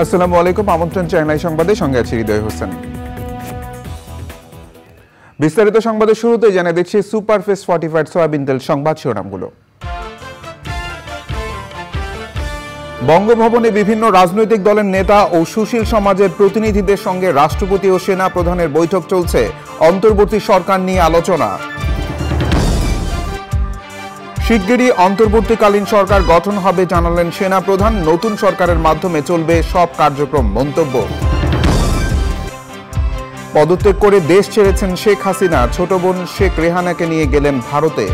আসসালামু আলাইকুম। আমন্ত্রণ চ্যানেল সংবাদে, সঙ্গে আছি হৃদয় হোসেন। বিস্তারিত সংবাদের শুরুতে জানিয়ে দিচ্ছি সুপারফেস ফর্টিফাইড সয়াবিন তেল সংবাদ শিরোনামগুলো। বঙ্গভবনে বিভিন্ন রাজনৈতিক দলের নেতা ও সুশীল সমাজের প্রতিনিধিদের সঙ্গে রাষ্ট্রপতি ও সেনা প্রধানের বৈঠক চলছে। অন্তর্বর্তী সরকার নিয়ে আলোচনা। শিগগিরই অন্তর্বর্তীকালীন সরকার গঠন হবে জানালেন সেনা প্রধান। নতুন সরকারের মাধ্যমে চলবে সব কার্যক্রম। মন্তব্য। পদত্যাগ করে দেশ ছেড়েছেন শেখ হাসিনা। ছোট বোন শেখ রেহানাকে নিয়ে গেলেন ভারতে।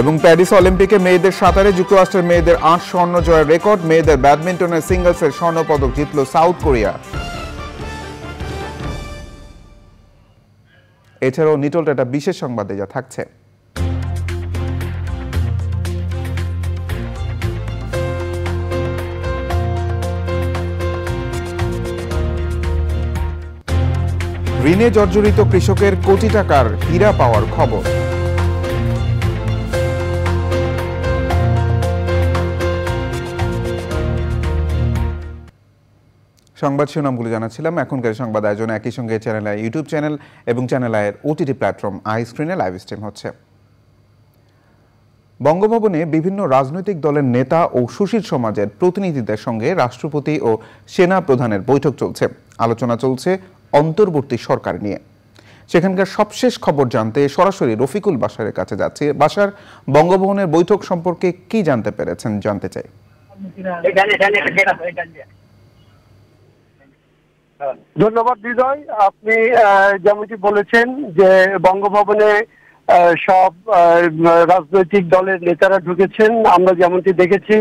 এবং প্যারিস অলিম্পিকে মেয়েদের সাঁতারে যুক্তরাষ্ট্রের মেয়েদের ৮ স্বর্ণ জয়ের রেকর্ড। মেয়েদের ব্যাডমিন্টনের সিঙ্গলসের স্বর্ণপদক জিতল সাউথ কোরিয়া। এছাড়াও নিটল একটা বিশেষ সংবাদে যা থাকছে। ঋণে জর্জরিত কৃষকের কোটি টাকার হীরা পাওয়ার খবর। সংবাদ শিরোনামগুলো জানাচ্ছিলাম। এখনকার সংবাদ আয়োজনে একই সঙ্গে চ্যানেল আই ইউটিউব চ্যানেল এবং চ্যানেল আইয়ের ওটিটি প্ল্যাটফর্ম আই স্ক্রিনে লাইভ স্ট্রিম হচ্ছে। বঙ্গভবনে বিভিন্ন রাজনৈতিক দলের নেতা ও সুশীল সমাজের প্রতিনিধিদের সঙ্গে রাষ্ট্রপতি ও সেনা প্রধানের বৈঠক চলছে। আলোচনা চলছে অন্তর্বর্তী সরকার নিয়ে। সেখানকার সবশেষ খবর জানতে সরাসরি রফিকুল বাশারের কাছে যাচ্ছি। বাশার, বঙ্গভবনের বৈঠক সম্পর্কে কি জানতে পেরেছেন জানতে চাই। ধন্যবাদ হৃদয়। আপনি যেমনটি বলেছেন যে বঙ্গভবনে সব রাজনৈতিক দলের নেতারা ঢুকেছেন। আমরা যেমনটি দেখেছি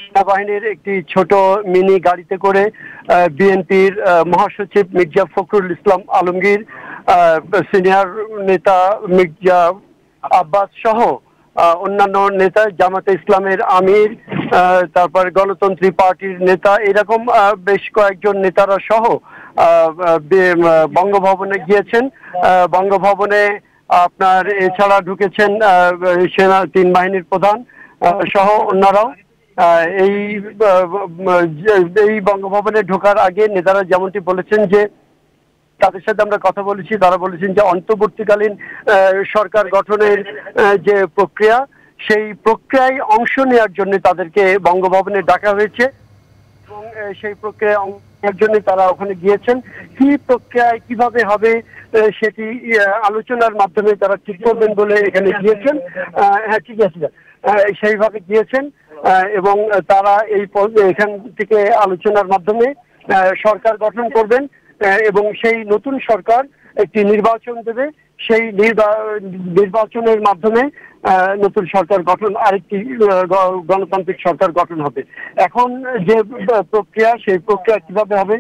সেনাবাহিনীর একটি ছোট মিনি গাড়িতে করে বিএনপির মহাসচিব মির্জা ফখরুল ইসলাম আলমগীর, সিনিয়র নেতা মির্জা আব্বাস সহ অন্যান্য নেতা, জামাতে ইসলামের আমির, তারপর গণতন্ত্রী পার্টির নেতা, এরকম বেশ কয়েকজন নেতারা সহ বঙ্গভবনে গিয়েছেন। বঙ্গভবনে আপনার এছাড়া ঢুকেছেন সেনা ৩ বাহিনীর প্রধান সহ অন্যরাও। এই বঙ্গভবনে ঢোকার আগে নেতারা যেমনটি বলেছেন যে তাদের সাথে আমরা কথা বলেছি, তারা বলেছেন যে অন্তর্বর্তীকালীন সরকার গঠনের যে প্রক্রিয়া, সেই প্রক্রিয়ায় অংশ নেওয়ার জন্য তাদেরকে বঙ্গভবনে ডাকা হয়েছে এবং সেই প্রক্রিয়ায় অংশ নেওয়ার জন্য তারা ওখানে গিয়েছেন। কি প্রক্রিয়ায় কিভাবে হবে সেটি আলোচনার মাধ্যমে তারা ঠিক করবেন বলে এখানে গিয়েছেন। হ্যাঁ, ঠিক আছে, সেইভাবে গিয়েছেন এবং তারা এখান থেকে আলোচনার মাধ্যমে সরকার গঠন করবেন এবং সেই নতুন সরকার একটি নির্বাচন দেবে। সেই নির্বাচনের মাধ্যমে নতুন সরকার গঠন, আরেকটি গণতান্ত্রিক সরকার গঠন হবে। এখন যে প্রক্রিয়া, সেই প্রক্রিয়া কিভাবে হবে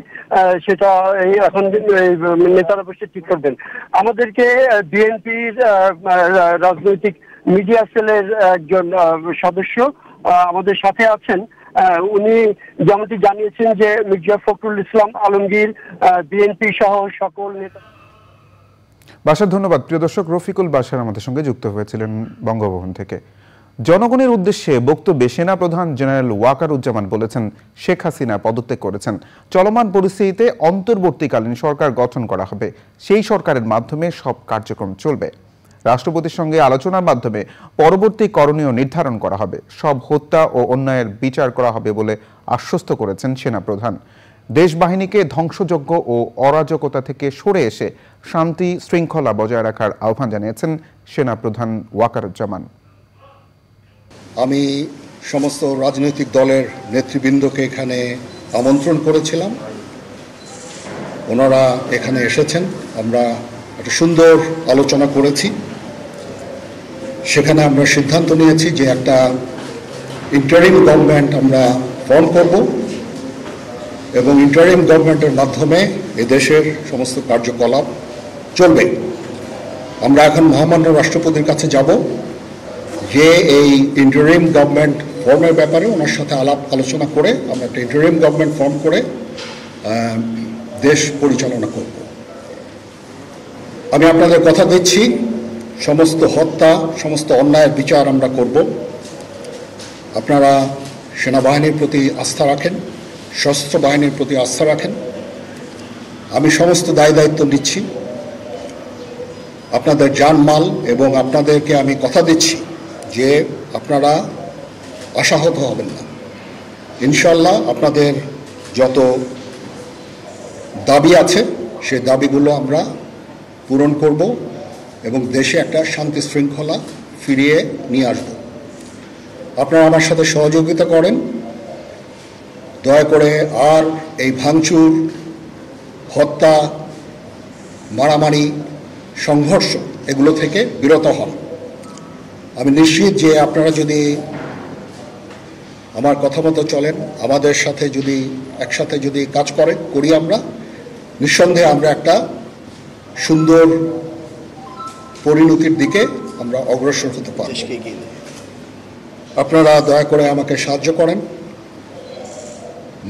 সেটা এখন নেতারা বসে ঠিক করবেন। আমাদেরকে বিএনপির রাজনৈতিক মিডিয়া সেলের একজন সদস্য আমাদের সাথে আছেন। উনি যেমনটি জানিয়েছেন যে মির্জা ফখরুল ইসলাম আলমগীর, বিএনপি সহ সকল নেতা। বাশার, ধন্যবাদ। প্রিয় দর্শক, রফিকুল বাশার আমাদের সঙ্গে যুক্ত হয়েছিলেন বঙ্গভবন থেকে। জনগণের উদ্দেশ্যে বক্তব্যে সেনা প্রধান জেনারেল ওয়াকারুজ্জামান বলেছেন, শেখ হাসিনা পদত্যাগ করেছেন। চলমান পরিস্থিতিতে অন্তর্বর্তীকালীন সরকার গঠন করা হবে। সেই সরকারের মাধ্যমে সব কার্যক্রম চলবে। রাষ্ট্রপতির সঙ্গে আলোচনার মাধ্যমে পরবর্তী করণীয় নির্ধারণ করা হবে। সব হত্যা ও অন্যায়ের বিচার করা হবে বলে আশ্বস্ত করেছেন সেনাপ্রধান। দেশ বাহিনীকে ধ্বংসযজ্ঞ ও অরাজকতা থেকে সরে এসে শান্তি শৃঙ্খলা বজায় রাখার আহ্বান জানিয়েছেন সেনাপ্রধান ওয়াকারুজ্জামান। আমি সমস্ত রাজনৈতিক দলের নেতৃবৃন্দকে এখানে আমন্ত্রণ করেছিলাম। ওনারা এখানে এসেছেন। আমরা একটা সুন্দর আলোচনা করেছি। সেখানে আমরা সিদ্ধান্ত নিয়েছি যে একটা ইন্টারিম গভর্নমেন্ট আমরা ফর্ম করব এবং ইন্টারিম গভর্নমেন্টের মাধ্যমে এদেশের সমস্ত কার্যকলাপ চলবে। আমরা এখন মহামান্য রাষ্ট্রপতির কাছে যাব যে এই ইন্টারিম গভর্নমেন্ট ফর্মের ব্যাপারে ওনার সাথে আলোচনা করে আমরা একটা ইন্টারিম গভর্নমেন্ট ফর্ম করে দেশ পরিচালনা করব। আমি আপনাদের কথা দিচ্ছি, সমস্ত হত্যা, সমস্ত অন্যায়ের বিচার আমরা করব আপনারা সেনাবাহিনীর প্রতি আস্থা রাখেন, সশস্ত্র বাহিনীর প্রতি আস্থা রাখেন। আমি সমস্ত দায়িত্ব নিচ্ছি, আপনাদের জানমাল, এবং আপনাদেরকে আমি কথা দিচ্ছি যে আপনারা আশাহত হবেন না। ইনশাল্লাহ আপনাদের যত দাবি আছে সেই দাবিগুলো আমরা পূরণ করব এবং দেশে একটা শান্তি শৃঙ্খলা ফিরিয়ে নিয়ে আসব। আপনারা আমার সাথে সহযোগিতা করেন, দয়া করে আর এই ভাঙচুর, হত্যা, মারামারি, সংঘর্ষ এগুলো থেকে বিরত হন। আমি নিশ্চিত যে আপনারা যদি আমার কথা মতো চলেন, আমাদের সাথে যদি একসাথে যদি কাজ করি আমরা, নিঃসন্দেহে আমরা একটা সুন্দর পরিণতির দিকে আমরা অগ্রসর হতে পারব। আপনারা দয়া করে আমাকে সাহায্য করেন।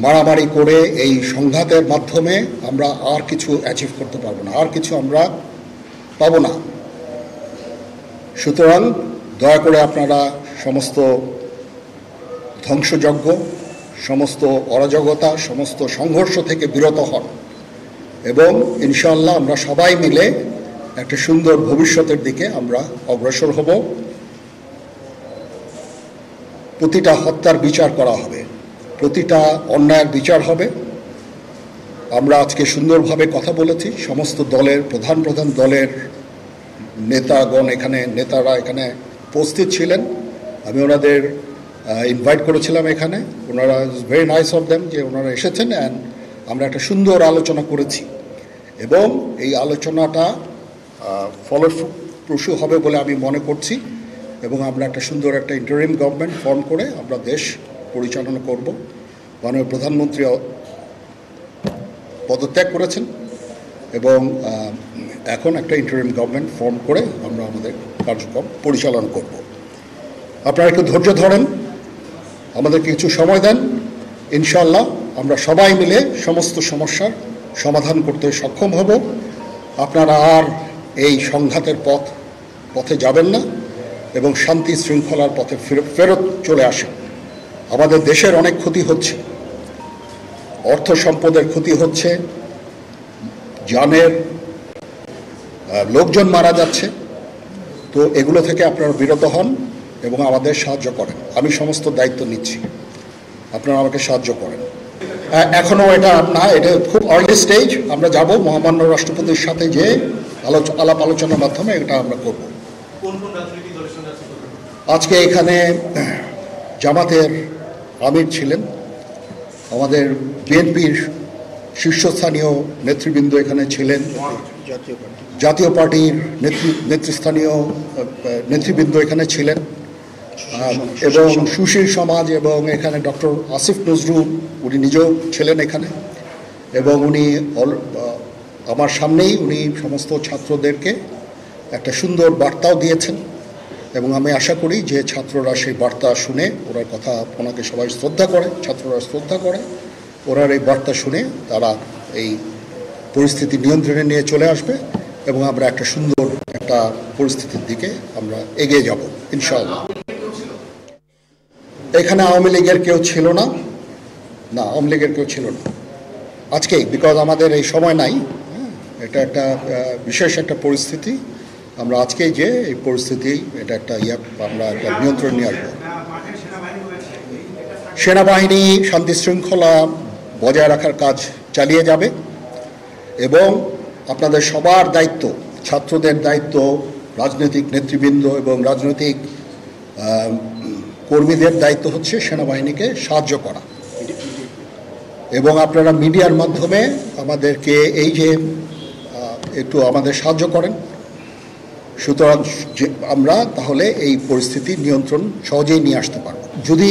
মারামারি করে এই সংঘাতের মাধ্যমে আমরা আর কিছু অ্যাচিভ করতে পারবো না, আর কিছু আমরা পাবো না। সুতরাং দয়া করে আপনারা সমস্ত ধ্বংসযজ্ঞ, সমস্ত অরাজকতা, সমস্ত সংঘর্ষ থেকে বিরত হন এবং ইনশাআল্লাহ আমরা সবাই মিলে একটা সুন্দর ভবিষ্যতের দিকে আমরা অগ্রসর হব। প্রতিটা হত্যার বিচার করা হবে, প্রতিটা অন্যায়ের বিচার হবে। আমরা আজকে সুন্দরভাবে কথা বলেছি, সমস্ত দলের প্রধান দলের নেতারা এখানে উপস্থিত ছিলেন। আমি ওনাদের ইনভাইট করেছিলাম এখানে। ওনারা ভেরি নাইস অফ দেম যে ওনারা এসেছেন, অ্যান্ড আমরা একটা সুন্দর আলোচনা করেছি এবং এই আলোচনাটা ফলপ্রসূ হবে বলে আমি মনে করছি এবং আমরা একটা সুন্দর একটা ইন্টারিম গভর্নমেন্ট ফর্ম করে আমরা দেশ পরিচালনা করব। মাননীয় প্রধানমন্ত্রী পদত্যাগ করেছেন এবং এখন একটা ইন্টারিম গভর্নমেন্ট ফর্ম করে আমরা আমাদের কার্যক্রম পরিচালনা করব। আপনারা একটু ধৈর্য ধরেন, আমাদেরকে কিছু সময় দেন। ইনশাআল্লাহ আমরা সবাই মিলে সমস্ত সমস্যার সমাধান করতে সক্ষম হব। আপনারা আর এই সংঘাতের পথে যাবেন না এবং শান্তি শৃঙ্খলার পথে ফেরত চলে আসেন। আমাদের দেশের অনেক ক্ষতি হচ্ছে, অর্থ সম্পদের ক্ষতি হচ্ছে, জানের লোকজন মারা যাচ্ছে। তো এগুলো থেকে আপনারা বিরত হন এবং আমাদের সাহায্য করেন। আমি সমস্ত দায়িত্ব নিচ্ছি, আপনারা আমাকে সাহায্য করেন। এখনও এটা খুব আর্লি স্টেজ। আমরা যাব মহামান্য রাষ্ট্রপতির সাথে যে আলাপ আলোচনার মাধ্যমে এটা আমরা করব। আজকে এখানে জামাতের আমির ছিলেন, আমাদের বিএনপির শীর্ষস্থানীয় নেতৃবৃন্দ এখানে ছিলেন, জাতীয় পার্টির নেতৃস্থানীয় নেতৃবৃন্দ এখানে ছিলেন এবং সুশীল সমাজ, এবং এখানে ডক্টর আসিফ নজরুল উনি নিজেও ছিলেন এখানে এবং উনি আমার সামনেই উনি সমস্ত ছাত্রদেরকে একটা সুন্দর বার্তাও দিয়েছেন এবং আমি আশা করি যে ছাত্ররা সেই বার্তা শুনে ওনাকে সবাই শ্রদ্ধা করে, ছাত্ররা শ্রদ্ধা করে, ওনার এই বার্তা শুনে তারা এই পরিস্থিতি নিয়ন্ত্রণে নিয়ে চলে আসবে এবং আমরা একটা সুন্দর একটা পরিস্থিতির দিকে আমরা এগিয়ে যাব ইনশাআল্লাহ। এখানে আওয়ামী লীগের কেউ ছিল না, আওয়ামী লীগের কেউ ছিল না আজকেই, বিকজ আমাদের এই সময় নাই। এটা একটা বিশেষ একটা পরিস্থিতি। আমরা আজকেই যে এই পরিস্থিতি এটা একটা আমরা একটা নিয়ন্ত্রণ নিয়ে আসবো। সেনাবাহিনী শান্তি শৃঙ্খলা বজায় রাখার কাজ চালিয়ে যাবে এবং আপনাদের সবার দায়িত্ব, ছাত্রদের দায়িত্ব, রাজনৈতিক নেতৃবৃন্দ এবং রাজনৈতিক কর্মীদের দায়িত্ব হচ্ছে সেনাবাহিনীকে সাহায্য করা এবং আপনারা মিডিয়ার মাধ্যমে আমাদেরকে এই যে একটু আমাদের সাহায্য করেন। সুতরাং আমরা তাহলে এই পরিস্থিতি নিয়ন্ত্রণ সহজেই নিয়ে আসতে পারব। যদি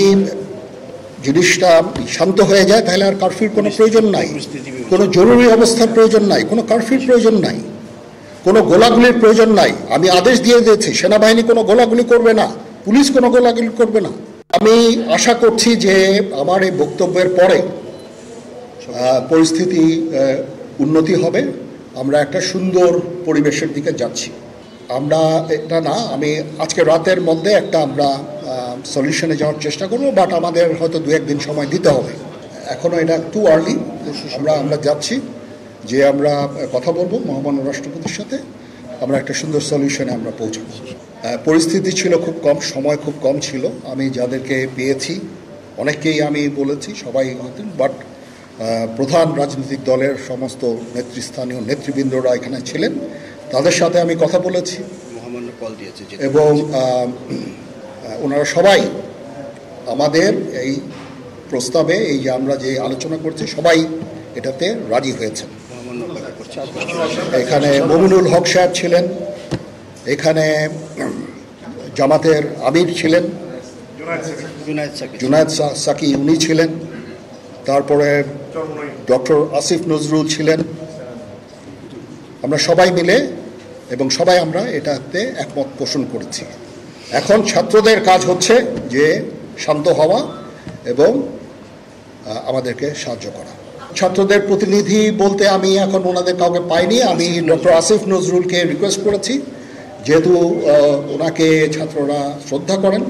জিনিসটা শান্ত হয়ে যায় তাহলে আর কারফিউর কোনো প্রয়োজন নাই, কোনো জরুরি অবস্থার প্রয়োজন নাই, কোনো কারফিউর প্রয়োজন নাই, কোনো গোলাগুলির প্রয়োজন নাই। আমি আদেশ দিয়ে দিয়েছি সেনাবাহিনী কোনো গোলাগুলি করবে না, পুলিশ কোনো গোলাগুলি করবে না। আমি আশা করছি যে আমার এই বক্তব্যের পরে পরিস্থিতি উন্নতি হবে, আমরা একটা সুন্দর পরিবেশের দিকে যাচ্ছি। আমরা এটা না, আমি আজকে রাতের মধ্যে একটা আমরা সলিউশনে যাওয়ার চেষ্টা করবো, বাট আমাদের হয়তো 2-1 দিন সময় দিতে হবে। এখনও এটা টু আর্লি। আমরা যাচ্ছি যে আমরা কথা বলবো মহামান্য রাষ্ট্রপতির সাথে, আমরা একটা সুন্দর সলিউশনে আমরা পৌঁছাবো। পরিস্থিতি ছিল খুব কম, সময় খুব কম ছিল। আমি যাদেরকে পেয়েছি অনেককেই আমি বলেছি, সবাই হতেন, বাট প্রধান রাজনৈতিক দলের সমস্ত নেতৃস্থানীয় নেতৃবৃন্দরা এখানে ছিলেন, তাদের সাথে আমি কথা বলেছি এবং ওনারা সবাই আমাদের এই প্রস্তাবে, এই যে আমরা যে আলোচনা করছি, সবাই এটাতে রাজি হয়েছেন। এখানে মমিনুল হক সাহেব ছিলেন, এখানে জামাতের আমির ছিলেন, জুনায়েদ সাকি উনি ছিলেন, তারপরে ডক্টর আসিফ নজরুল ছিলেন। আমরা সবাই মিলে এবং সবাই আমরা এটাতে একমত পোষণ করেছি। এখন ছাত্রদের কাজ হচ্ছে যে শান্ত হওয়া এবং আমাদেরকে সাহায্য করা। ছাত্রদের প্রতিনিধি বলতে আমি এখন ওনাদের কাউকে পাইনি। আমি ডক্টর আসিফ নজরুলকে রিকোয়েস্ট করেছি, যেহেতু ওনাকে ছাত্ররা শ্রদ্ধা করেন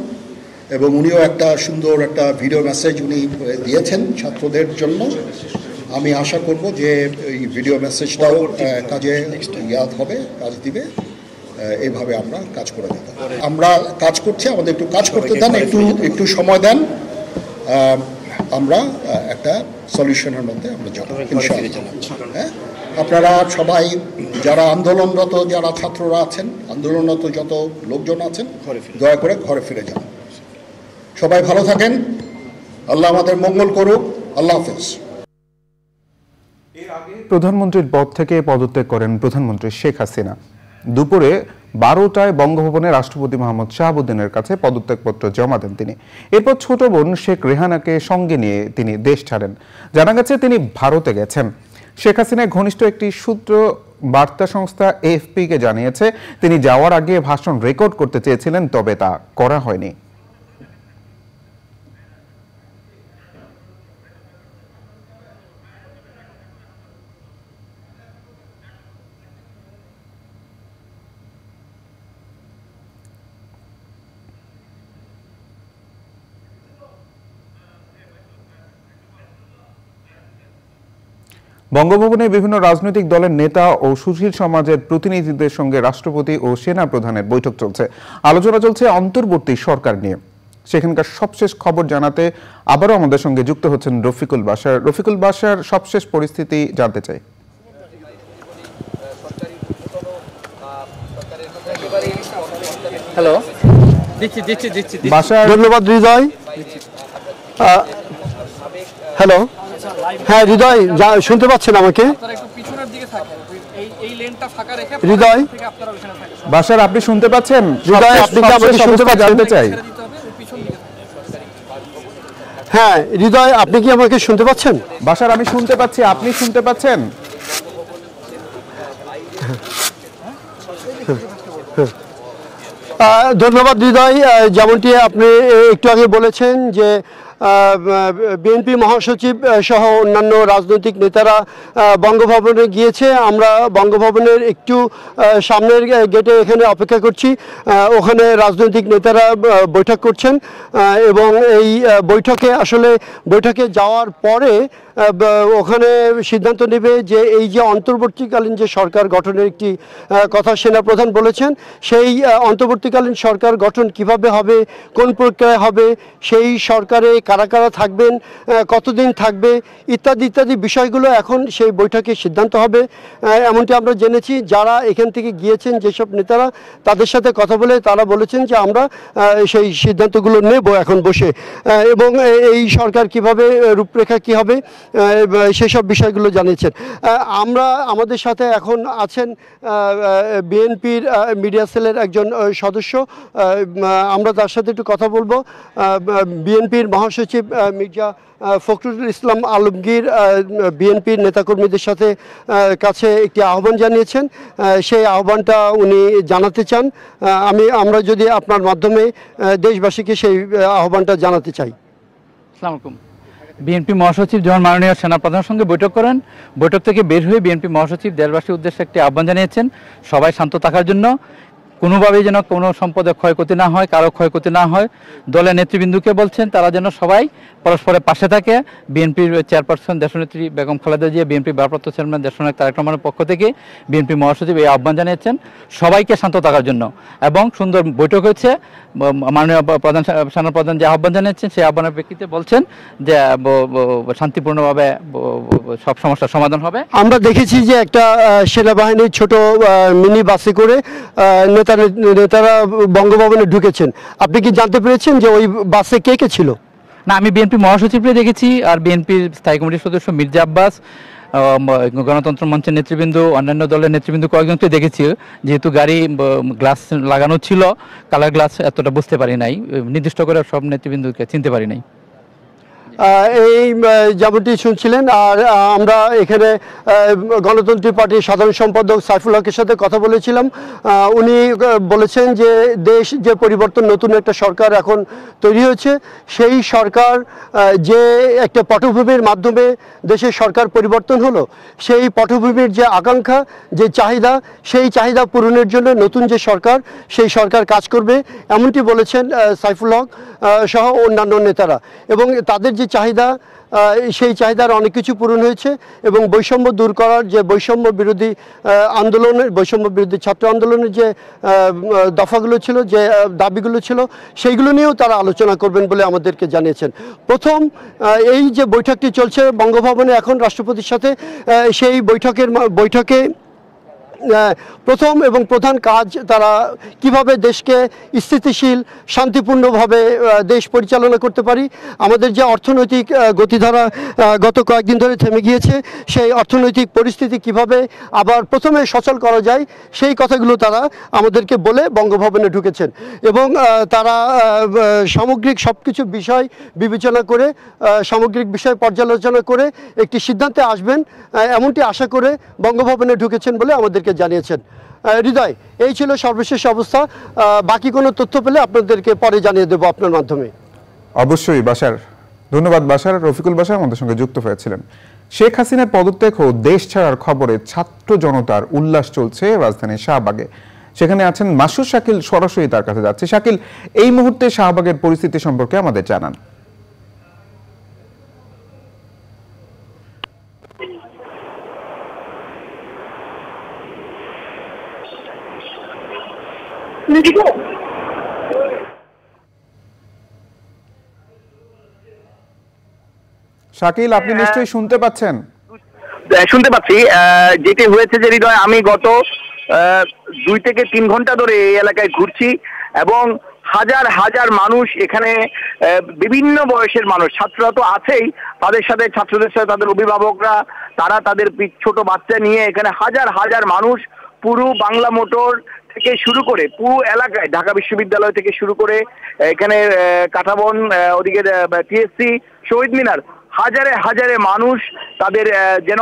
এবং উনিও একটা সুন্দর একটা ভিডিও মেসেজ উনি দিয়েছেন ছাত্রদের জন্য। আমি আশা করব যে এই ভিডিও মেসেজটাও কাজে হবে, কাজ দিবে। এইভাবে আমরা কাজ করে দিতে, আমরা কাজ করছি, আমাদের একটু কাজ করতে দেন, একটু সময় দেন, আমরা একটা সলিউশনের মধ্যে আমরা যাব ইনশাআল্লাহ। হ্যাঁ, আপনারা সবাই যারা আন্দোলনরত, যারা ছাত্ররা আছেন, আন্দোলনরত যত লোকজন আছেন, দয়া করে ঘরে ফিরে যান। সবাই ভালো থাকেন, আল্লাহ আমাদের মঙ্গল করুক। আল্লাহ হাফেজ। এর আগে প্রধানমন্ত্রীর পদ থেকে পদত্যাগ করেন প্রধানমন্ত্রী শেখ হাসিনা। দুপুরে 12টায় বঙ্গভবনে রাষ্ট্রপতি মোহাম্মদ শাহাবুদ্দিনের কাছে পদত্যাগপত্র জমা দেন তিনি। এরপর ছোট বোন শেখ রেহানাকে সঙ্গে নিয়ে তিনি দেশ ছাড়েন। জানা গেছে তিনি ভারতে গেছেন। শেখ হাসিনার ঘনিষ্ঠ একটি সূত্র বার্তা সংস্থা এএফপিকে জানিয়েছে, তিনি যাওয়ার আগে ভাষণ রেকর্ড করতে চেয়েছিলেন, তবে তা করা হয়নি। বঙ্গভবনে বিভিন্ন রাজনৈতিক দলের নেতা ও সুশীল সমাজের প্রতিনিধিদের সঙ্গে রাষ্ট্রপতি ও সেনা প্রধানের বৈঠক চলছে। আলোচনা চলছে অন্তর্বর্তী সরকার নিয়ে। সেখানকার সবশেষ খবর জানাতে আবারও আমাদের সঙ্গে যুক্ত হচ্ছেন রফিকুল বাশার। রফিকুল বাশার, সবশেষ পরিস্থিতি জানতে চাই। হ্যালো, বাশার, ধন্যবাদ হৃদয়। হ্যালো, হ্যাঁ হৃদয়, শুনতে পাচ্ছেন আমাকে? হৃদয়, বাশার, আপনি শুনতে পাচ্ছেন? হৃদয়, আপনি কি আমাকে শুনতে পাচ্ছেন? জানতে চাই। হ্যাঁ হৃদয়, আপনি কি আমাকে শুনতে পাচ্ছেন? বাশার, আমি শুনতে পাচ্ছি, আপনি শুনতে পাচ্ছেন? ধন্যবাদ হৃদয়। যেমনটি আপনি একটু আগে বলেছেন যে বিএনপি মহাসচিব সহ অন্যান্য রাজনৈতিক নেতারা বঙ্গভবনে গিয়েছে। আমরা বঙ্গভবনের একটু সামনের গেটে এখানে অপেক্ষা করছি। ওখানে রাজনৈতিক নেতারা বৈঠক করছেন এবং এই বৈঠকে যাওয়ার পরে ওখানে সিদ্ধান্ত নেবে যে এই যে অন্তর্বর্তীকালীন যে সরকার গঠনের একটি কথা সেনাপ্রধান বলেছেন, সেই অন্তর্বর্তীকালীন সরকার গঠন কিভাবে হবে, কোন প্রক্রিয়ায় হবে, সেই সরকারে কারা কারা থাকবেন, কতদিন থাকবে, ইত্যাদি ইত্যাদি বিষয়গুলো এখন সেই বৈঠকে সিদ্ধান্ত হবে। এমনটি আমরা জেনেছি। যারা এখান থেকে গিয়েছেন, যেসব নেতারা, তাদের সাথে কথা বলে তারা বলেছেন যে আমরা সেই সিদ্ধান্তগুলো নেব এখন বসে, এবং এই সরকার কিভাবে রূপরেখা কী হবে সেসব বিষয়গুলো জানিয়েছেন। আমাদের সাথে এখন আছেন বিএনপির মিডিয়া সেলের একজন সদস্য। আমরা তার সাথে একটু কথা বলবো। বিএনপির মহাসচিব মির্জা ফখরুল ইসলাম আলমগীর বিএনপির নেতাকর্মীদের কাছে একটি আহ্বান জানিয়েছেন। সেই আহ্বানটা উনি জানাতে চান। আমরা যদি আপনার মাধ্যমে দেশবাসীকে সেই আহ্বানটা জানাতে চাই। আসসালামু আলাইকুম। বিএনপি মহাসচিব যখন মাননীয় সেনাপ্রধানের সঙ্গে বৈঠক করেন, বৈঠক থেকে বের হয়ে বিএনপি মহাসচিব দেশবাসীর উদ্দেশ্যে একটি আহ্বান জানিয়েছেন সবাই শান্ত থাকার জন্য। কোনোভাবেই যেন কোনো সম্পদের ক্ষয়ক্ষতি না হয়, কারো ক্ষয়ক্ষতি না হয়। দলের নেতৃবৃন্দকে বলছেন তারা যেন সবাই পরস্পরের পাশে থাকে। বিএনপির চেয়ারপারসন দেশনেত্রী বেগম খালেদা জিয়া, বিএনপি ভারপ্রাপ্ত চেয়ারম্যান দেশনায়ক তারেক রহমানের পক্ষ থেকে বিএনপি মহাসচিব এই আহ্বান জানিয়েছেন সবাইকে শান্ত থাকার জন্য। এবং সুন্দর বৈঠক হয়েছে। মাননীয় সেনাপ্রধান যে আহ্বান জানিয়েছেন সেই আহ্বানের প্রেক্ষিতে বলছেন যে শান্তিপূর্ণভাবে সব সমস্যার সমাধান হবে। আমরা দেখেছি যে একটা সেনাবাহিনীর ছোট মিনি বাসে করে নেতারা বঙ্গভবনে ঢুকেছেন। আপনি কি জানতে পেরেছেন যে ওই বাসে কে কে ছিল? না, আমি বিএনপি মহাসচিবকে দেখেছি, আর বিএনপির স্থায়ী কমিটির সদস্য মির্জা আব্বাস, গণতন্ত্র মঞ্চের নেতৃবৃন্দ, অন্যান্য দলের নেতৃবৃন্দ কয়েকজনকে দেখেছি। যেহেতু গাড়ি গ্লাস লাগানো ছিল, কালার গ্লাস, এতটা বুঝতে পারি নাই, নির্দিষ্ট করে সব নেতৃবৃন্দকে চিনতে পারি নাই। এই যেমনটি শুনছিলেন। আর আমরা এখানে গণতন্ত্রী পার্টির সাধারণ সম্পাদক সাইফুল হকের সাথে কথা বলেছিলাম। উনি বলেছেন যে দেশ যে পরিবর্তন, নতুন একটা সরকার এখন তৈরি হয়েছে, সেই সরকার যে একটা পটভূমির মাধ্যমে দেশের সরকার পরিবর্তন হলো, সেই পটভূমির যে আকাঙ্ক্ষা, যে চাহিদা, সেই চাহিদা পূরণের জন্য নতুন যে সরকার, সেই সরকার কাজ করবে, এমনটি বলেছেন সাইফুল হক সহ অন্যান্য নেতারা। এবং তাদের যে চাহিদা, সেই চাহিদার অনেক কিছু পূরণ হয়েছে। এবং বৈষম্য দূর করার যে বৈষম্য বিরোধী আন্দোলনের, বৈষম্য বিরোধী ছাত্র আন্দোলনের যে দফাগুলো ছিল, যে দাবিগুলো ছিল, সেইগুলো নিয়েও তারা আলোচনা করবেন বলে আমাদেরকে জানিয়েছেন। প্রথম এই যে বৈঠকটি চলছে বঙ্গভবনে এখন রাষ্ট্রপতির সাথে, সেই বৈঠকে প্রথম এবং প্রধান কাজ তারা কিভাবে দেশকে স্থিতিশীল, শান্তিপূর্ণভাবে দেশ পরিচালনা করতে পারি, আমাদের যে অর্থনৈতিক গতিধারা গত কয়েকদিন ধরে থেমে গিয়েছে, সেই অর্থনৈতিক পরিস্থিতি কিভাবে আবার প্রথমে সচল করা যায়, সেই কথাগুলো তারা আমাদেরকে বলে বঙ্গভবনে ঢুকেছেন। এবং তারা সামগ্রিক সব কিছু বিষয় বিবেচনা করে, সামগ্রিক বিষয় পর্যালোচনা করে একটি সিদ্ধান্তে আসবেন, এমনটি আশা করে বঙ্গভবনে ঢুকেছেন বলে আমাদেরকে জানিয়েছেন। হৃদয়, এই ছিল সর্বশেষ অবস্থা। বাকি কোনো তথ্য পেলে আপনাদেরকে পরে জানিয়ে দেবো আপনার মাধ্যমে। অবশ্যই বাশার, ধন্যবাদ বাশার। রফিকুল বাশার আমাদের সঙ্গে যুক্ত হয়েছিলেন। শেখ হাসিনার পদত্যাগ ও দেশ ছাড়ার খবরে ছাত্র জনতার উল্লাস চলছে রাজধানীর শাহবাগে। সেখানে আছেন মাসুদ শাকিল, সরাসরি তার কাছে যাচ্ছে। শাকিল, এই মুহূর্তে শাহবাগের পরিস্থিতি সম্পর্কে আমাদের জানান। শাকিল, আপনি নিশ্চয়ই শুনতে পাচ্ছেন? শুনতে পাচ্ছি। যেটি হয়েছে যে হৃদয়, আমি গত 2 থেকে 3 ঘন্টা ধরে এই এলাকায় ঘুরছি এবং হাজার হাজার মানুষ এখানে, বিভিন্ন বয়সের মানুষ, ছাত্ররা তো আছেই, তাদের সাথে ছাত্রদের সাথে তাদের অভিভাবকরা, তারা তাদের ছোট বাচ্চা নিয়ে এখানে হাজার হাজার মানুষ পুরো বাংলা মোটর থেকে শুরু করে পুরো এলাকায়, ঢাকা বিশ্ববিদ্যালয় থেকে শুরু করে এখানে কাঁঠাবন, ওদিকে টিএসসি, শহীদ মিনার, হাজারে হাজারে মানুষ তাদের যেন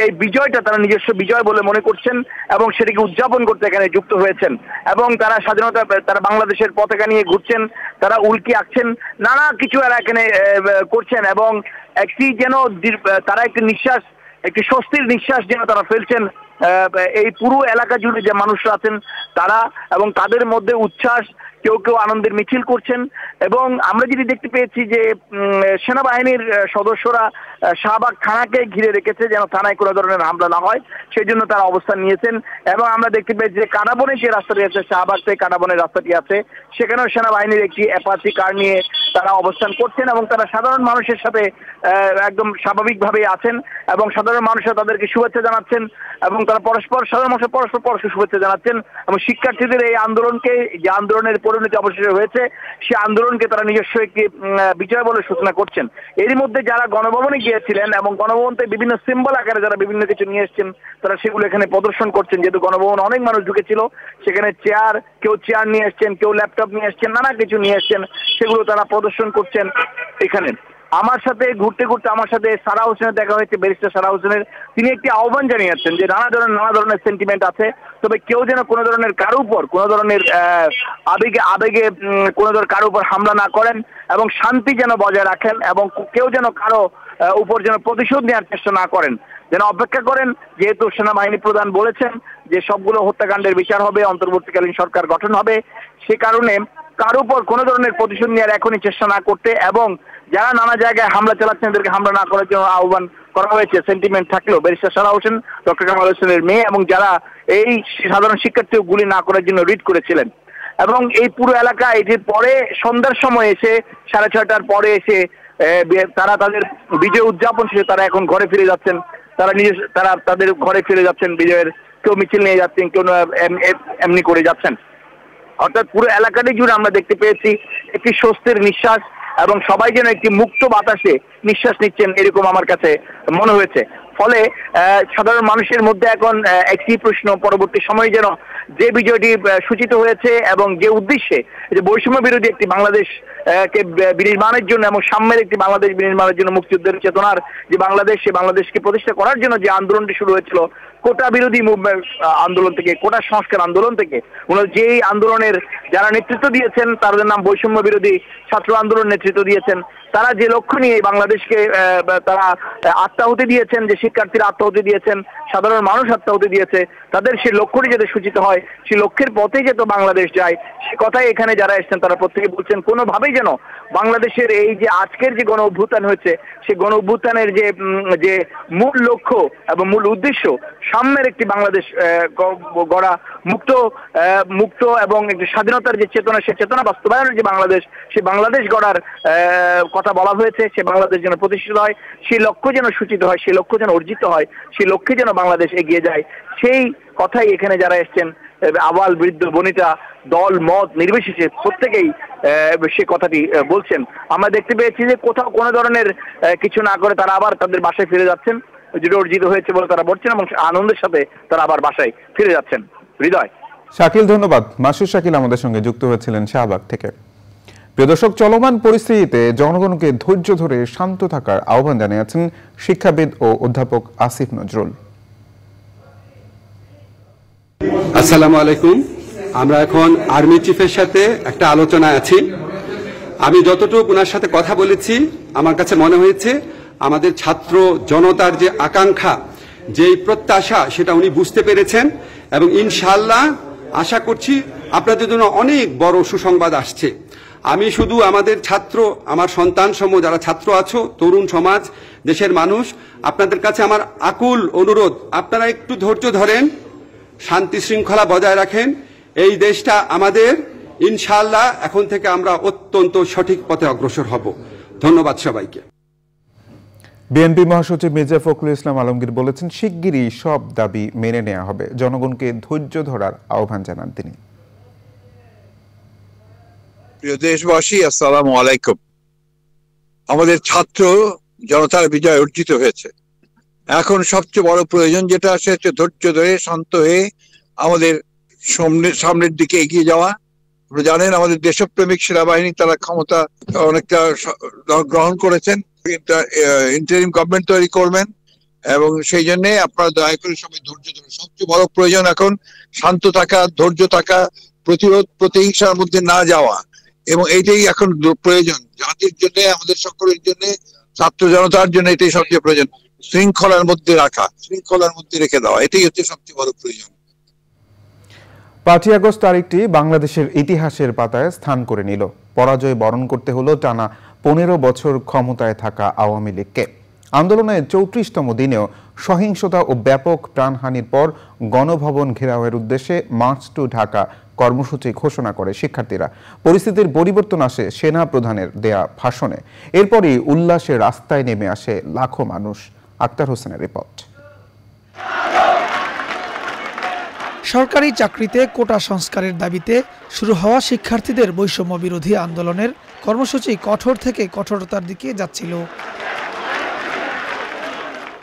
এই বিজয়টা তারা নিজস্ব বিজয় বলে মনে করছেন এবং সেটিকে উদযাপন করতে এখানে যুক্ত হয়েছেন। এবং তারা স্বাধীনতা, তারা বাংলাদেশের পতাকা নিয়ে ঘুরছেন, তারা উল্কি আঁকছেন, নানা কিছু এরা এখানে করছেন এবং একটি যেন তারা একটি স্বস্তির নিঃশ্বাস যেন তারা ফেলছেন এই পুরো এলাকা জুড়ে যে মানুষরা আছেন তারা, এবং তাদের মধ্যে উচ্ছ্বাস, কেউ কেউ আনন্দের মিছিল করছেন। এবং আমরা যেটি দেখতে পেয়েছি যে সেনাবাহিনীর সদস্যরা শাহবাগ থানাকে ঘিরে রেখেছে যেন থানায় কোনো ধরনের হামলা না হয়, সেই জন্য তারা অবস্থান নিয়েছেন। এবং আমরা দেখতে পেয়েছি যে কাঁটাবনে যে রাস্তাটি আছে, শাহবাগ থেকে কাঁটাবনের রাস্তাটি আছে, সেখানেও সেনাবাহিনীর একটি অ্যাপাচি কার নিয়ে তারা অবস্থান করছেন এবং তারা সাধারণ মানুষের সাথে একদম স্বাভাবিকভাবে আছেন এবং সাধারণ মানুষরা তাদেরকে শুভেচ্ছা জানাচ্ছেন এবং তারা সাধারণ মানুষের পরস্পর শুভেচ্ছা জানাচ্ছেন। এবং শিক্ষার্থীদের এই আন্দোলনকে, যে আন্দোলনের পরিণতি অবশেষে হয়েছে, সেই আন্দোলনকে তারা নিজস্ব একটি বিজয় বলে সূচনা করছেন। এরই মধ্যে যারা গণভবনে গিয়েছিলেন এবং গণভবনতে বিভিন্ন সিম্বল আকারে যারা বিভিন্ন কিছু নিয়ে এসেছেন, তারা সেগুলো এখানে প্রদর্শন করছেন। যেহেতু গণভবন অনেক মানুষ ঢুকেছিল, সেখানে কেউ চেয়ার নিয়ে এসছেন, কেউ ল্যাপটপ নিয়ে এসছেন, নানা কিছু নিয়ে এসছেন, সেগুলো তারা প্রদর্শন করছেন এখানে। আমার সাথে ঘুরতে ঘুরতে আমার সাথে সারা হোসেনের দেখা হয়েছে, ব্যারিস্টার সারা হোসেনের। তিনি একটি আহ্বান জানিয়েছেন যে নানা ধরনের সেন্টিমেন্ট আছে, তবে কেউ যেন কোনো ধরনের কারো উপর, কোনো ধরনের আবেগে কোনো ধরনের কারো উপর হামলা না করেন এবং শান্তি যেন বজায় রাখেন এবং কেউ যেন কারো উপর যেন প্রতিশোধ নেওয়ার চেষ্টা না করেন। যেন অপেক্ষা করেন, যেহেতু সেনাবাহিনী প্রধান বলেছেন যে সবগুলো হত্যাকাণ্ডের বিচার হবে, অন্তর্বর্তীকালীন সরকার গঠন হবে, সে কারণে কার উপর কোনো ধরনের প্রতিশোধ নেওয়ার এখনই চেষ্টা না করতে এবং যারা নানা জায়গায় হামলা চালাচ্ছেন তাদেরকে হামলা না করার জন্য আহ্বান করা হয়েছে। সেন্টিমেন্ট থাকলেও ব্যারিস্টার সারা হোসেন, ডক্টর কামাল হোসেনের মেয়ে এবং যারা এই সাধারণ শিক্ষার্থীও গুলি না করার জন্য রিট করেছিলেন। এবং এই পুরো এলাকা এটির পরে সন্ধ্যার সময় এসে 6:30টার পরে এসে তারা তাদের বিজয় উদযাপন শেষে তারা এখন ঘরে ফিরে যাচ্ছেন। তারা তাদের ঘরে ফিরে যাচ্ছেন বিজয়ের, কেউ মিছিল নিয়ে যাচ্ছেন, কেউ এমনি করে যাচ্ছেন। অর্থাৎ পুরো এলাকাটি জুড়ে আমরা দেখতে পেয়েছি একটি স্বস্তির নিঃশ্বাস এবং সবাই যেন একটি মুক্ত বাতাসে নিঃশ্বাস নিচ্ছেন, এরকম আমার কাছে মনে হয়েছে। ফলে সাধারণ মানুষের মধ্যে এখন একটি প্রশ্ন, পরবর্তী সময়ে যেন যে বিজয়টি সূচিত হয়েছে এবং যে উদ্দেশ্যে যে বৈষম্য বিরোধী একটি বাংলাদেশ কে বিনির্মাণের জন্য এবং সাম্যের একটি বাংলাদেশ বিনির্মাণের জন্য মুক্তিযুদ্ধের চেতনার যে বাংলাদেশ, সে বাংলাদেশকে প্রতিষ্ঠা করার জন্য যে আন্দোলনটি শুরু হয়েছিল কোটা বিরোধী মুভমেন্ট আন্দোলন থেকে, কোটা সংস্কার আন্দোলন থেকে, যেই আন্দোলনের যারা নেতৃত্ব দিয়েছেন তাদের নাম বৈষম্য বিরোধী ছাত্র আন্দোলন নেতৃত্ব দিয়েছেন, তারা যে লক্ষ্য নিয়ে বাংলাদেশকে তারা আত্মাহুতি দিয়েছেন, যে শিক্ষার্থীরা আত্মাহুতি দিয়েছেন, সাধারণ মানুষ আত্মাহুতি দিয়েছে, তাদের সেই লক্ষ্যটি যাতে সূচিত হয়, সেই লক্ষ্যের পথেই যাতে বাংলাদেশ যায়, সে কথাই এখানে যারা এসছেন তারা প্রত্যেকে বলছেন কোনোভাবেই যেন বাংলাদেশের এই যে আজকের যে গণ অভ্যুত্থান হয়েছে সেই গণ অভ্যুত্থানের যে মূল লক্ষ্য এবং মূল উদ্দেশ্য সাম্যের একটি বাংলাদেশ গড়া, মুক্ত এবং একটি স্বাধীনতার যে চেতনা, সে চেতনা বাস্তবায়নের যে বাংলাদেশ, সেই বাংলাদেশ গড়ার কথা বলা হয়েছে। সে বাংলাদেশ যেন প্রতিষ্ঠিত হয়, সেই লক্ষ্য যেন সূচিত হয়, সেই লক্ষ্য যেন অর্জিত হয়, সেই লক্ষ্যে যেন বাংলাদেশ এগিয়ে যায়, সেই কথাই এখানে যারা এসছেন আবাল বৃদ্ধ বনিতা দল মত নির্বিশেষে প্রত্যেকেই সে কথাটি বলছেন। আমরা দেখতে পেয়েছি যে কোথাও কোনো ধরনের কিছু না করে তারা আবার তাদের বাসায় ফিরে যাচ্ছেন, যেটা অর্জিত হয়েছে বলে তারা বলছেন এবং আনন্দের সাথে তারা আবার বাসায় ফিরে যাচ্ছেন। হৃদয়। শাকিল, ধন্যবাদ। মাসুদ শাকিল আমাদের সঙ্গে যুক্ত হয়েছিলেন শাহবাগ থেকে। প্রিয় দর্শক, চলমান পরিস্থিতিতে জনগণকে ধৈর্য ধরে শান্ত থাকার আহ্বান জানিয়েছেন শিক্ষাবিদ ও অধ্যাপক আসিফ নজরুল। আসসালামু আলাইকুম। আমরা এখন আর্মি চিফের সাথে একটা আলোচনায় আছি। আমি যতটুকু ওনার সাথে কথা বলেছি আমার কাছে মনে হয়েছে আমাদের ছাত্র জনতার যে আকাঙ্ক্ষা, যেই প্রত্যাশা, সেটা উনি বুঝতে পেরেছেন এবং ইনশাআল্লাহ আশা করছি আপনাদের জন্য অনেক বড় সুসংবাদ আসছে। আমি শুধু আমাদের ছাত্র, আমার সন্তান সমূহ যারা ছাত্র আছো, তরুণ সমাজ, দেশের মানুষ, আপনাদের কাছে আমার আকুল অনুরোধ, আপনারা একটু ধৈর্য ধরেন, শান্তি শৃঙ্খলা বজায় রাখেন। এই দেশটা আমাদের, ইনশাআল্লাহ এখন থেকে আমরা অত্যন্ত সঠিক পথে অগ্রসর হব। ধন্যবাদ সবাইকে। বিএনপি মহাসচিব মির্জা ফখরুল ইসলাম আলমগীর বলেছেন, শিগগিরই সব দাবি মেনে নেওয়া হবে। জনগণকে ধৈর্য ধরার আহ্বান জানান তিনি। প্রিয় দেশবাসী, আসসালামু আলাইকুম। আমাদের ছাত্র জনতার বিজয় অর্জিত হয়েছে। এখন সবচেয়ে বড় প্রয়োজন যেটা আছে হচ্ছে ধৈর্য ধরে শান্ত হয়ে আমাদের সামনের দিকে এগিয়ে যাওয়া। আপনারা জানেন আমাদের দেশপ্রেমিক সেনাবাহিনী তারা ক্ষমতা অনেকটা গ্রহণ করেছেন, ইন্টারিম গভর্নমেন্ট তৈরি করবেন এবং সেই জন্য আপনারা দয়া করে সবাই ধৈর্য ধরুন। সবচেয়ে বড় প্রয়োজন এখন শান্ত থাকা, ধৈর্য থাকা, প্রতিরোধ প্রতিহিংসার মধ্যে না যাওয়া, এবং এইটাই এখন প্রয়োজন জাতির জন্য, আমাদের সকলের জন্য, ছাত্র জনতার জন্য এটাই সবচেয়ে প্রয়োজন। শৃঙ্খলার মধ্যে রাখা, শৃঙ্খলার মধ্যে রেখে দেওয়া, এটাই হচ্ছে সবচেয়ে বড় প্রয়োজন। 5 আগস্ট তারিখটি বাংলাদেশের ইতিহাসের পাতায় স্থান করে নিল। পরাজয় বরণ করতে হলো টানা 15 বছর ক্ষমতায় থাকা আওয়ামী লীগকে। আন্দোলনের 34তম দিনেও সহিংসতা ও ব্যাপক প্রাণহানির পর গণভবন ঘেরাওয়ের উদ্দেশ্যে মার্চ টু ঢাকা কর্মসূচি ঘোষণা করে শিক্ষার্থীরা। পরিস্থিতির পরিবর্তন আসে সেনা প্রধানের দেয়া ভাষণে। এরপরই উল্লাসে রাস্তায় নেমে আসে লাখো মানুষ। আক্তার হোসেনের রিপোর্ট। সরকারি চাকরিতে কোটা সংস্কারের দাবিতে শুরু হওয়া শিক্ষার্থীদের বৈষম্য বিরোধী আন্দোলনের কর্মসূচি কঠোর থেকে কঠোরতার দিকে যাচ্ছিল।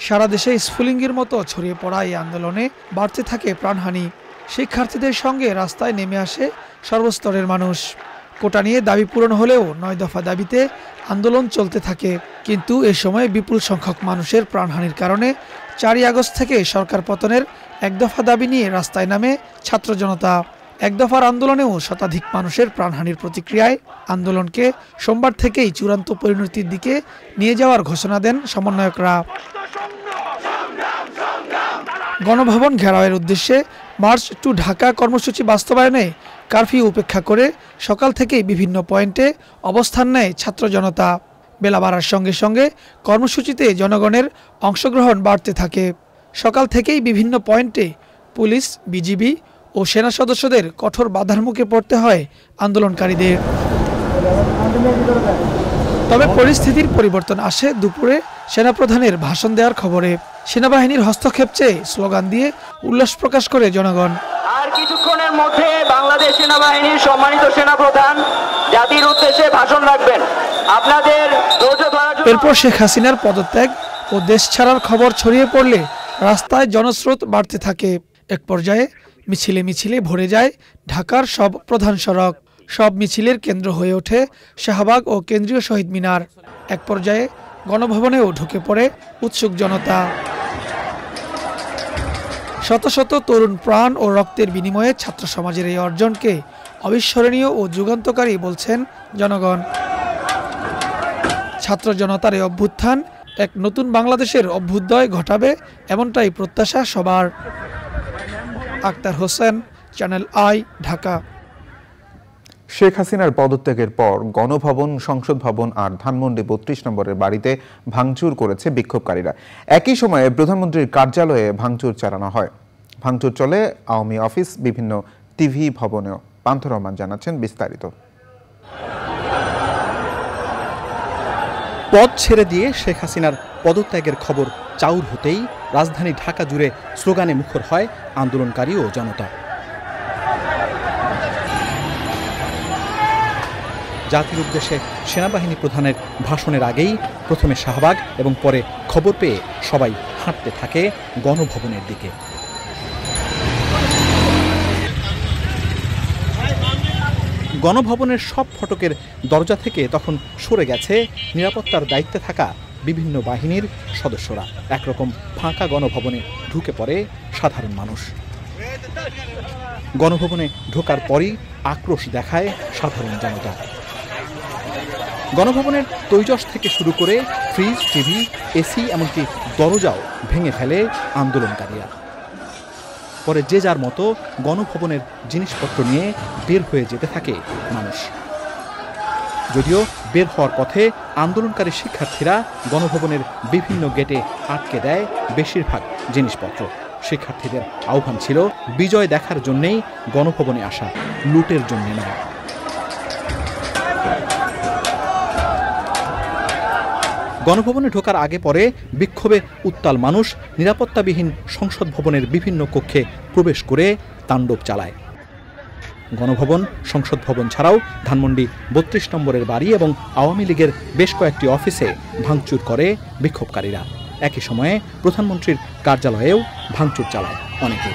সারা দেশে স্ফুলিঙ্গের মতো ছড়িয়ে পড়া এই আন্দোলনে বাড়তে থাকে প্রাণহানি। শিক্ষার্থীদের সঙ্গে রাস্তায় নেমে আসে সর্বস্তরের মানুষ। কোটা নিয়ে দাবি পূরণ হলেও 9 দফা দাবিতে আন্দোলন চলতে থাকে। কিন্তু এ সময় বিপুল সংখ্যক মানুষের প্রাণহানির কারণে 4 আগস্ট থেকে সরকার পতনের 1 দফা দাবি নিয়ে রাস্তায় নামে ছাত্র জনতা। 1 দফার আন্দোলনেও শতাধিক মানুষের প্রাণহানির প্রতিক্রিয়ায় আন্দোলনকে সোমবার থেকেই চূড়ান্ত পরিণতির দিকে নিয়ে যাওয়ার ঘোষণা দেন সমন্বয়করা। গণভবন ঘেরাওয়ের উদ্দেশ্যে মার্চ টু ঢাকা কর্মসূচি বাস্তবায়নে কারফিউ উপেক্ষা করে সকাল থেকেই বিভিন্ন পয়েন্টে অবস্থান নেয় ছাত্র জনতা। বেলা বাড়ার সঙ্গে সঙ্গে কর্মসূচিতে জনগণের অংশগ্রহণ বাড়তে থাকে। সকাল থেকেই বিভিন্ন পয়েন্টে পুলিশ, বিজিবি ও সেনা সদস্যদের কঠোর বাধার মুখে পড়তে হয় আন্দোলনকারীদের। তবে পরিস্থিতির পরিবর্তন আসে দুপুরে সেনাপ্রধানের ভাষণ দেওয়ার খবরে। সেনাবাহিনীর হস্তক্ষেপ চেয়ে স্লোগান দিয়ে উল্লাস প্রকাশ করে জনগণ। আর কিছুক্ষণের মধ্যে বাংলাদেশ সেনাবাহিনীর সম্মানিত সেনাপ্রধান জাতির উদ্দেশ্যে ভাষণ রাখবেন। আপনাদের এরপর শেখ হাসিনার পদত্যাগ ও দেশ ছাড়ার খবর ছড়িয়ে পড়লে রাস্তায় জনস্রোত বাড়তে থাকে। এক পর্যায়ে মিছিলে মিছিলে ভরে যায় ঢাকার সব প্রধান সড়ক। সব মিছিলের কেন্দ্র হয়ে ওঠে শাহবাগ ও কেন্দ্রীয় শহীদ মিনার। এক পর্যায়ে গণভবনেও ঢুকে পড়ে উৎসুক জনতা। শত শত তরুণ প্রাণ ও রক্তের বিনিময়ে ছাত্র সমাজের এই অর্জনকে অবিস্মরণীয় ও যুগান্তকারী বলছেন জনগণ। ছাত্র জনতার এই অভ্যুত্থান এক নতুন বাংলাদেশের অভ্যুদয় ঘটাবে, এমনটাই প্রত্যাশা সবার। Akhtar Hossain, Channel I, Dhaka. শেখ হাসিনার পদত্যাগের পর গণভবন, সংসদ ভবন আর ধানমন্ডি ৩২ নম্বরের বাড়িতে ভাঙচুর করেছে বিক্ষোভকারীরা। একই সময়ে প্রধানমন্ত্রীর কার্যালয়ে ভাঙচুর চালানো হয়। ভাঙচুর চলে আওয়ামী অফিস, বিভিন্ন টিভি ভবনেও। পান্থ রহমান জানাচ্ছেন বিস্তারিত। পদ ছেড়ে দিয়ে শেখ হাসিনার পদত্যাগের খবর চাউর হতেই রাজধানী ঢাকা জুড়ে স্লোগানে মুখর হয় আন্দোলনকারী ও জনতা। জাতির উদ্দেশ্যে সেনাবাহিনী প্রধানের ভাষণের আগেই প্রথমে শাহবাগ এবং পরে খবর পেয়ে সবাই হাঁটতে থাকে গণভবনের দিকে। গণভবনের সব ফটকের দরজা থেকে তখন সরে গেছে নিরাপত্তার দায়িত্বে থাকা বিভিন্ন বাহিনীর সদস্যরা। একরকম ফাঁকা গণভবনে ঢুকে পড়ে সাধারণ মানুষ। গণভবনে ঢোকার পরই আক্রোশ দেখায় সাধারণ জনতা। গণভবনের তৈজস থেকে শুরু করে ফ্রিজ, টিভি, এসি এমনকি দরজাও ভেঙে ফেলে আন্দোলনকারীরা। পরে যে যার মতো গণভবনের জিনিসপত্র নিয়ে বের হয়ে যেতে থাকে মানুষ। যদিও বের হওয়ার পথে আন্দোলনকারী শিক্ষার্থীরা গণভবনের বিভিন্ন গেটে আটকে দেয় বেশিরভাগ জিনিসপত্র। শিক্ষার্থীদের আহ্বান ছিল বিজয় দেখার জন্যেই গণভবনে আসা, লুটের জন্য নয়। গণভবনে ঢোকার আগে পরে বিক্ষোভে উত্তাল মানুষ নিরাপত্তাবিহীন সংসদ ভবনের বিভিন্ন কক্ষে প্রবেশ করে তাণ্ডব চালায়। গণভবন, সংসদ ভবন ছাড়াও ধানমন্ডি ৩২ নম্বরের বাড়ি এবং আওয়ামী লীগের বেশ কয়েকটি অফিসে ভাঙচুর করে বিক্ষোভকারীরা। একই সময়ে প্রধানমন্ত্রীর কার্যালয়েও ভাঙচুর চালায় অনেকে।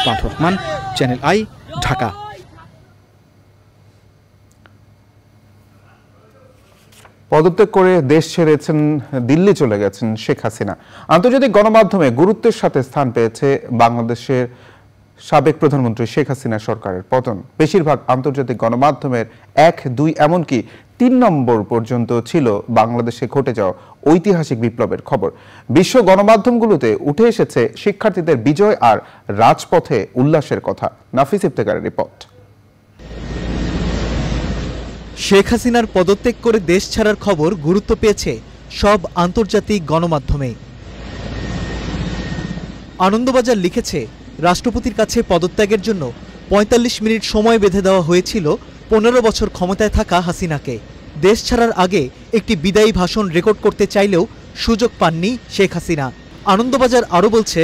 পান্থ রহমান, চ্যানেল আই, ঢাকা। পদত্যাগ করে দেশ ছেড়েছেন, দিল্লি চলে গেছেন শেখ হাসিনা। আন্তর্জাতিক গণমাধ্যমে গুরুত্বের সাথে স্থান পেয়েছে বাংলাদেশের সাবেক প্রধানমন্ত্রী শেখ হাসিনা সরকারের পতন। বেশিরভাগ আন্তর্জাতিক গণমাধ্যমের ১, ২ এমনকি ৩ নম্বর পর্যন্ত ছিল বাংলাদেশে ঘটে যাওয়া ঐতিহাসিক বিপ্লবের খবর। বিশ্ব গণমাধ্যমগুলোতে উঠে এসেছে শিক্ষার্থীদের বিজয় আর রাজপথে উল্লাসের কথা। নাফিস ইফতেখারের রিপোর্ট। শেখ হাসিনার পদত্যাগ করে দেশ ছাড়ার খবর গুরুত্ব পেয়েছে সব আন্তর্জাতিক গণমাধ্যমে। আনন্দবাজার লিখেছে, রাষ্ট্রপতির কাছে পদত্যাগের জন্য ৪৫ মিনিট সময় বেঁধে দেওয়া হয়েছিল ১৫ বছর ক্ষমতায় থাকা হাসিনাকে। দেশ ছাড়ার আগে একটি বিদায়ী ভাষণ রেকর্ড করতে চাইলেও সুযোগ পাননি শেখ হাসিনা। আনন্দবাজার আরও বলছে,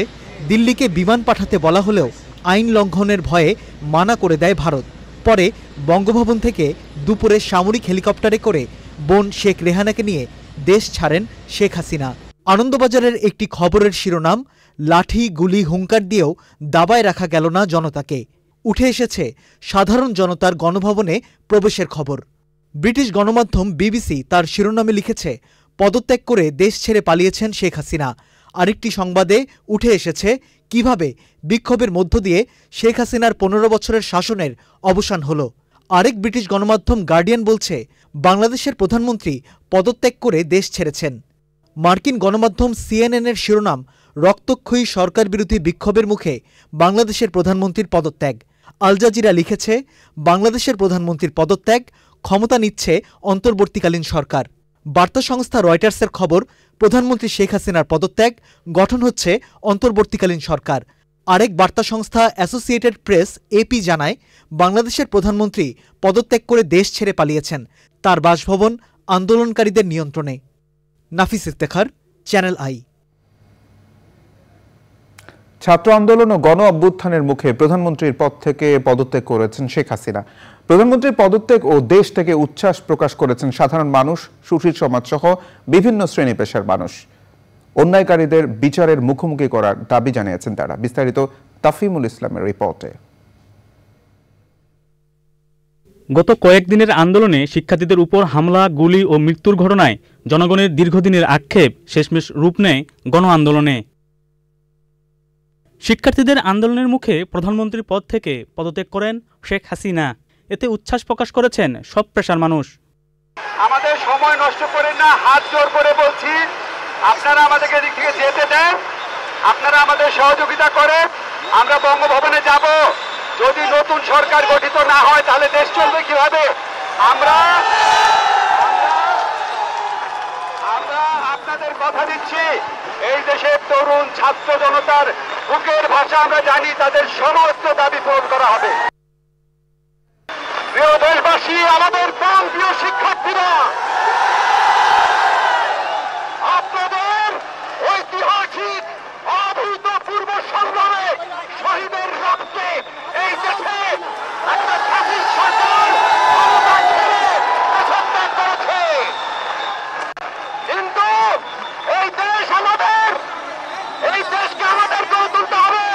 দিল্লিকে বিমান পাঠাতে বলা হলেও আইন লঙ্ঘনের ভয়ে মানা করে দেয় ভারত। পরে বঙ্গভবন থেকে দুপুরে সামরিক হেলিকপ্টারে করে বোন শেখ রেহানাকে নিয়ে দেশ ছাড়েন শেখ হাসিনা। আনন্দবাজারের একটি খবরের শিরোনাম, লাঠি, গুলি, হুঙ্কার দিয়েও দাবায় রাখা গেল না জনতাকে। উঠে এসেছে সাধারণ জনতার গণভবনে প্রবেশের খবর। ব্রিটিশ গণমাধ্যম বিবিসি তার শিরোনামে লিখেছে, পদত্যাগ করে দেশ ছেড়ে পালিয়েছেন শেখ হাসিনা। আরেকটি সংবাদে উঠে এসেছে কিভাবে বিক্ষোভের মধ্য দিয়ে শেখ হাসিনার ১৫ বছরের শাসনের অবসান হলো। আরেক ব্রিটিশ গণমাধ্যম গার্ডিয়ান বলছে, বাংলাদেশের প্রধানমন্ত্রী পদত্যাগ করে দেশ ছেড়েছেন। মার্কিন গণমাধ্যম সিএনএন-এর শিরোনাম রক্তক্ষয়ী সরকার বিরোধী বিক্ষোভের মুখে বাংলাদেশের প্রধানমন্ত্রীর পদত্যাগ। আল জাজিরা লিখেছে, বাংলাদেশের প্রধানমন্ত্রীর পদত্যাগ, ক্ষমতা নিচ্ছে অন্তর্বর্তীকালীন সরকার। বার্তা সংস্থা রয়টার্সের খবর, প্রধানমন্ত্রী শেখ হাসিনার পদত্যাগ, গঠন হচ্ছে অন্তর্বর্তীকালীন সরকার। আরেক বার্তা সংস্থা অ্যাসোসিয়েটেড প্রেস এপি জানায়, বাংলাদেশের প্রধানমন্ত্রী পদত্যাগ করে দেশ ছেড়ে পালিয়েছেন, তার বাসভবন আন্দোলনকারীদের নিয়ন্ত্রণে। নাফিস ইফতেখার, চ্যানেল আই। ছাত্র আন্দোলন ও গণ অভ্যুত্থানের মুখে প্রধানমন্ত্রীর পদ থেকে পদত্যাগ করেছেন শেখ হাসিনা। প্রধানমন্ত্রীর পদত্যাগ ও দেশ থেকে উচ্ছ্বাস প্রকাশ করেছেন সাধারণ মানুষ, সুশীল সমাজ সহ বিভিন্ন শ্রেণী পেশার মানুষ। অন্যায়কারীদের বিচারের মুখোমুখি করার দাবি জানিয়েছেন তারা। বিস্তারিত তাফিমুল ইসলামের রিপোর্টে। গত কয়েকদিনের আন্দোলনে শিক্ষার্থীদের উপর হামলা, গুলি ও মৃত্যুর ঘটনায় জনগণের দীর্ঘদিনের আক্ষেপ শেষমেশ রূপ নেয় গণ আন্দোলনে। শিক্ষার্থীদের আন্দোলনের মুখে প্রধানমন্ত্রীর পদ থেকে পদত্যাগ করেন শেখ হাসিনা। এতে উচ্ছ্বাস প্রকাশ করেছেন সব পেশার মানুষ। আমাদের সময় নষ্ট করেন না, হাত জোর করে বলছি, আপনারা আমাদেরকে এদিক থেকে যেতে দেন, আপনারা আমাদের সহযোগিতা করে আমরা বঙ্গভবনে যাব। যদি নতুন সরকার গঠিত না হয় তাহলে দেশ চলবে কিভাবে? আমরা আপনাদের কথা দিচ্ছি, এই দেশের তরুণ ছাত্র জনতার বুকের ভাষা আমরা জানি, তাদের সমস্ত দাবি পূরণ করা হবে। প্রিয় দেশবাসী, আমাদের প্রাণ প্রিয় শিক্ষার্থীরা, আপনাদের ঐতিহাসিক অভূতপূর্ব সংগ্রামে শহীদের রক্তে এই দেশে একটা ফ্যাসিস্ট সরকার ক্ষমতা ছেড়ে দেশত্যাগ করেছে। কিন্তু এই দেশ আমাদের, এই দেশকে আমাদের গড়ে তুলতে হবে,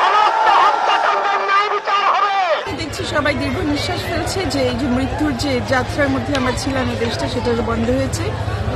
সমস্ত হত্যাকাণ্ডের ন্যায় বিচার হবে। দেখছি সবাই দীর্ঘ নিঃশ্বাস ফেলছে যে এই যে মৃত্যুর যে যাত্রার মধ্যে আমরা ছিলাম এই দেশটা, সেটা বন্ধ হয়েছে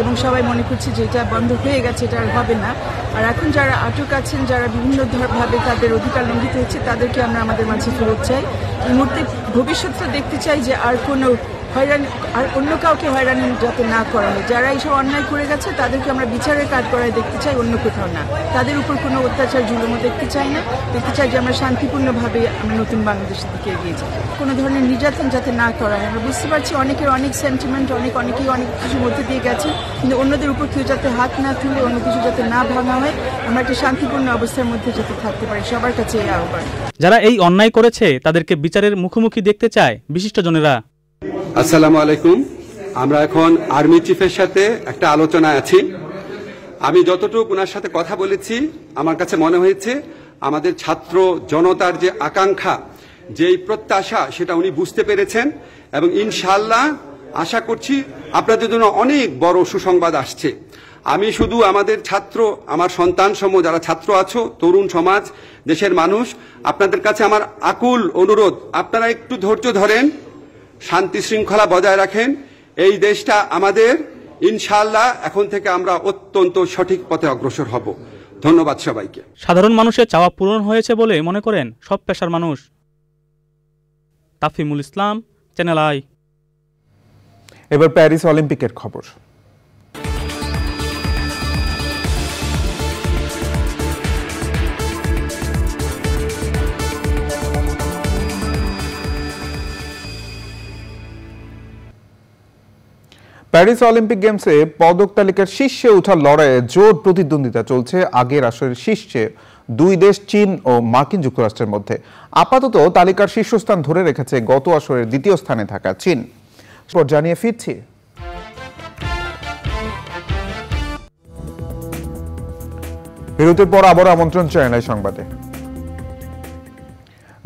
এবং সবাই মনে করছে যে এটা বন্ধ হয়ে গেছে, এটা আর হবে না। আর এখন যারা আটক আছেন, যারা বিভিন্ন ভাবে তাদের অধিকার লঙ্ঘিত হচ্ছে, তাদেরকে আমরা আমাদের মাঝে ফেরত চাই। এই মুহূর্তে ভবিষ্যৎটা দেখতে চাই যে আর কোনো হয়রানি, আর অন্য কাউকে হয়রানি যাতে না করা হয়। যারা এইসব অন্যায় করে গেছে তাদেরকে আমরা বিচারের কাজ করায় দেখতে চাই, অন্য কোথাও না। তাদের উপর কোনো অত্যাচার জুলুমও দেখতে চাই না। দেখতে চাই যে আমরা শান্তিপূর্ণভাবে আমরা নতুন বাংলাদেশের দিকে এগিয়ে যাই। কোনো ধরনের নির্যাতন যাতে না করা হয়। আমরা বুঝতে পারছি অনেকের অনেক সেন্টিমেন্ট, অনেকেই অনেক কিছুর মধ্যে দিয়ে গেছে, কিন্তু অন্যদের উপর কেউ যাতে হাত না তুলে, অন্য কিছু যাতে না ভাঙা হয়, আমরা একটা শান্তিপূর্ণ অবস্থার মধ্যে যাতে থাকতে পারি, সবার কাছে এই আহ্বান। যারা এই অন্যায় করেছে তাদেরকে বিচারের মুখোমুখি দেখতে চায় বিশিষ্টজনেরা। আসসালামু আলাইকুম। আমরা এখন আর্মি চিফের সাথে একটা আলোচনায় আছি। আমি যতটুকু ওনার সাথে কথা বলেছি, আমার কাছে মনে হয়েছে আমাদের ছাত্র জনতার যে আকাঙ্ক্ষা, যেই প্রত্যাশা, সেটা উনি বুঝতে পেরেছেন এবং ইনশাআল্লাহ আশা করছি আপনাদের জন্য অনেক বড় সুসংবাদ আসছে। আমি শুধু আমাদের ছাত্র, আমার সন্তান সমূহ যারা ছাত্র আছো, তরুণ সমাজ, দেশের মানুষ, আপনাদের কাছে আমার আকুল অনুরোধ, আপনারা একটু ধৈর্য ধরেন, শান্তি শৃঙ্খলা বজায় রাখেন। এই দেশটা আমাদের, ইনশাআল্লাহ এখন থেকে আমরা অত্যন্ত সঠিক পথে অগ্রসর হব। ধন্যবাদ সবাইকে। সাধারণ মানুষের চাওয়া পূরণ হয়েছে বলে মনে করেন সব পেশার মানুষ। তাফিমুল ইসলাম, চ্যানেল আই। এবার প্যারিস অলিম্পিকের খবর। প্যারিস অলিম্পিক গেমসে পদক তালিকার শীর্ষে ওঠার লড়াইয়ে জোর প্রতিদ্বন্দ্বিতা চলছে আগের আসরের শীর্ষে দুই দেশ চীন ও মার্কিন যুক্তরাষ্ট্রের মধ্যে। আপাতত তালিকার শীর্ষস্থান ধরে রেখেছে গত আসরের দ্বিতীয় স্থানে থাকা চীন। জানিয়ে ফিরছি। বিরতির পর আবার আমন্ত্রণ চ্যানেল সংবাদে।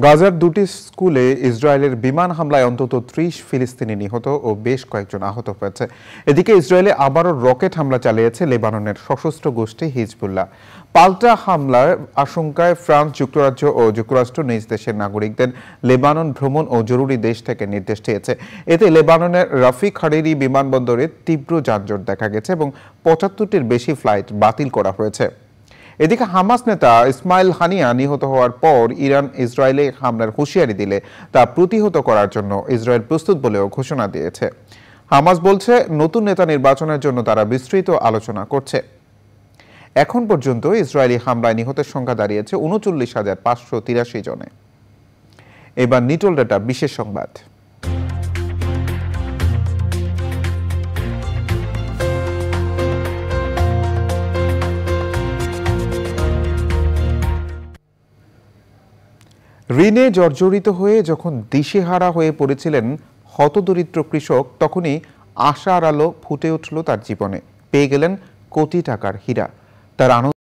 গাজার দুটি স্কুলে ইসরায়েলের বিমান হামলায় অন্তত 30 ফিলিস্তিনি নিহত ও বেশ কয়েকজন আহত হয়েছে। এদিকে ইসরায়েলে আবারও রকেট হামলা চালিয়েছে লেবাননের সশস্ত্র গোষ্ঠী হিজবুল্লাহ। পাল্টা হামলার আশঙ্কায় ফ্রান্স, যুক্তরাজ্য ও যুক্তরাষ্ট্র নিজ দেশের নাগরিকদের লেবানন ভ্রমণ ও জরুরি দেশ থেকে নির্দেশ দিয়েছে। এতে লেবাননের রাফিক হারিরি বিমানবন্দরে তীব্র যানজট দেখা গেছে এবং 75টির বেশি ফ্লাইট বাতিল করা হয়েছে। এদিকে হামাস নেতা ইসমাইল হানিয়া নিহত হওয়ার পর ইরান ইসরায়েলে হামলার হুঁশিয়ারি দিলে তা প্রতিহত করার জন্য ইসরায়েল প্রস্তুত বলেও ঘোষণা দিয়েছে। হামাস বলছে নতুন নেতা নির্বাচনের জন্য তারা বিস্তৃত আলোচনা করছে। এখন পর্যন্ত ইসরায়েলি হামলায় নিহতের সংখ্যা দাঁড়িয়েছে ৩৯,৫৮৩ জনে। এবার নিটল ডেটা বিশেষ সংবাদ। ঋণে জর্জরিত হয়ে যখন দিশেহারা হয়ে পড়েছিলেন হতদরিদ্র কৃষক, তখনই আশার আলো ফুটে উঠল তার জীবনে। পেয়ে গেলেন কোটি টাকার হীরা। তার আনন্দ